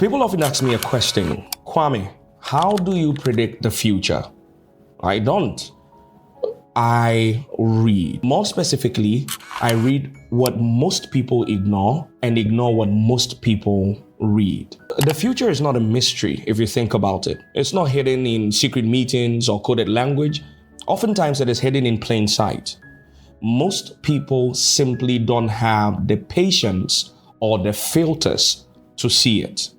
People often ask me a question, Kwame, how do you predict the future? I don't. I read. More specifically, I read what most people ignore and ignore what most people read. The future is not a mystery if you think about it. It's not hidden in secret meetings or coded language. Oftentimes it is hidden in plain sight. Most people simply don't have the patience or the filters to see it.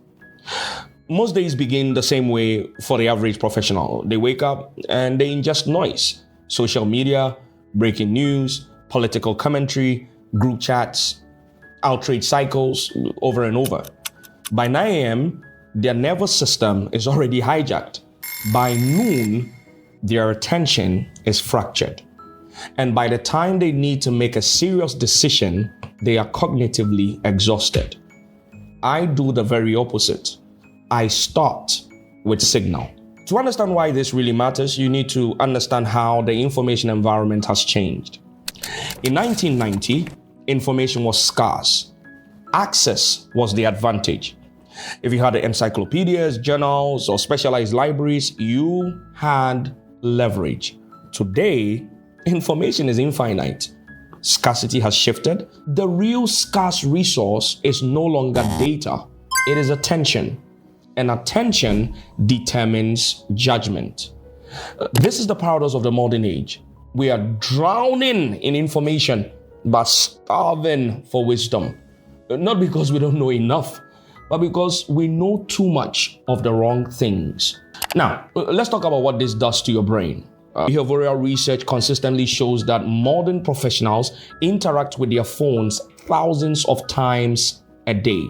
Most days begin the same way for the average professional. They wake up and they ingest noise. Social media, breaking news, political commentary, group chats, outrage cycles over and over. By 9 a.m., their nervous system is already hijacked. By noon, their attention is fractured. And by the time they need to make a serious decision, they are cognitively exhausted. I do the very opposite. I start with signal. To understand why this really matters, you need to understand how the information environment has changed. In 1990, information was scarce. Access was the advantage. If you had the encyclopedias, journals, or specialized libraries, you had leverage. Today, information is infinite. Scarcity has shifted. The real scarce resource is no longer data. It is attention. And attention determines judgment. This is the paradox of the modern age. We are drowning in information, but starving for wisdom. Not because we don't know enough, but because we know too much of the wrong things. Now, let's talk about what this does to your brain. Behavioral research consistently shows that modern professionals interact with their phones thousands of times a day.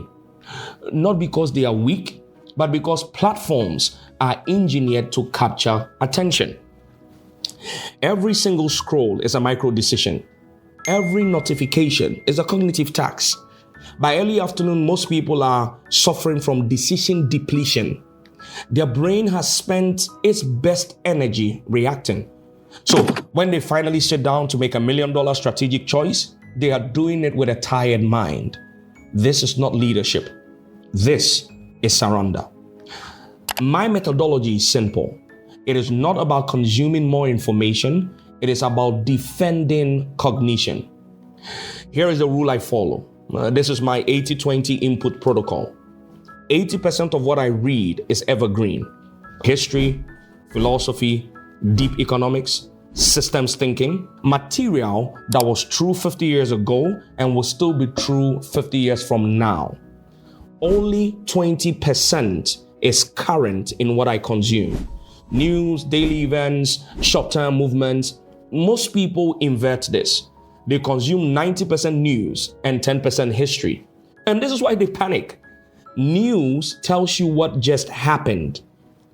Not because they are weak, but because platforms are engineered to capture attention. Every single scroll is a micro decision. Every notification is a cognitive tax. By early afternoon, most people are suffering from decision depletion. Their brain has spent its best energy reacting. So when they finally sit down to make $1 million strategic choice, they are doing it with a tired mind. This is not leadership. This is surrender. My methodology is simple. It is not about consuming more information. It is about defending cognition. Here is the rule I follow. This is my 80-20 input protocol. 80% of what I read is evergreen. History, philosophy, deep economics, systems thinking, material that was true 50 years ago and will still be true 50 years from now. Only 20% is current in what I consume. News, daily events, short-term movements. Most people invert this. They consume 90% news and 10% history. And this is why they panic. News tells you what just happened.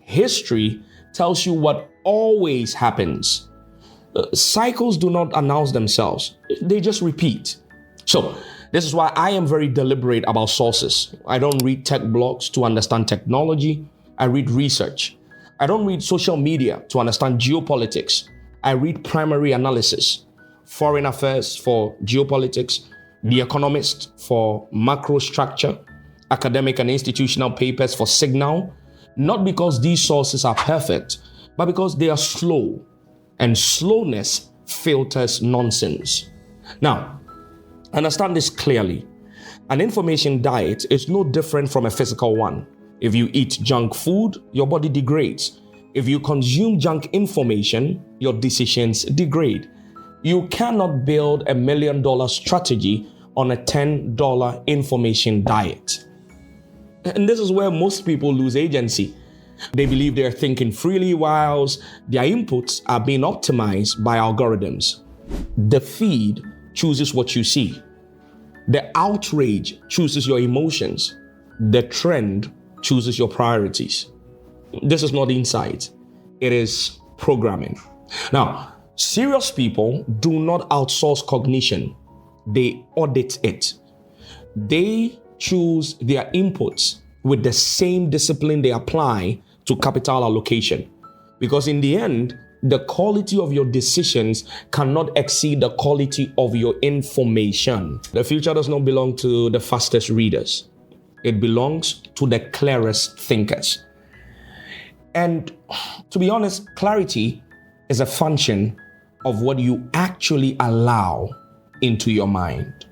History tells you what always happens. Cycles do not announce themselves. They just repeat. So this is why I am very deliberate about sources. I don't read tech blogs to understand technology. I read research. I don't read social media to understand geopolitics. I read primary analysis. Foreign affairs for geopolitics, The Economist for macro structure, academic and institutional papers for signal, not because these sources are perfect, but because they are slow, and slowness filters nonsense. Now, understand this clearly. An information diet is no different from a physical one. If you eat junk food, your body degrades. If you consume junk information, your decisions degrade. You cannot build $1 million strategy on a $10 information diet. And this is where most people lose agency. They believe they're thinking freely whilst their inputs are being optimized by algorithms. The feed chooses what you see. The outrage chooses your emotions. The trend chooses your priorities. This is not insight. It is programming. Now, serious people do not outsource cognition. They audit it. They choose their inputs with the same discipline they apply to capital allocation. Because in the end, the quality of your decisions cannot exceed the quality of your information. The future does not belong to the fastest readers. It belongs to the clearest thinkers. And to be honest, clarity is a function of what you actually allow into your mind.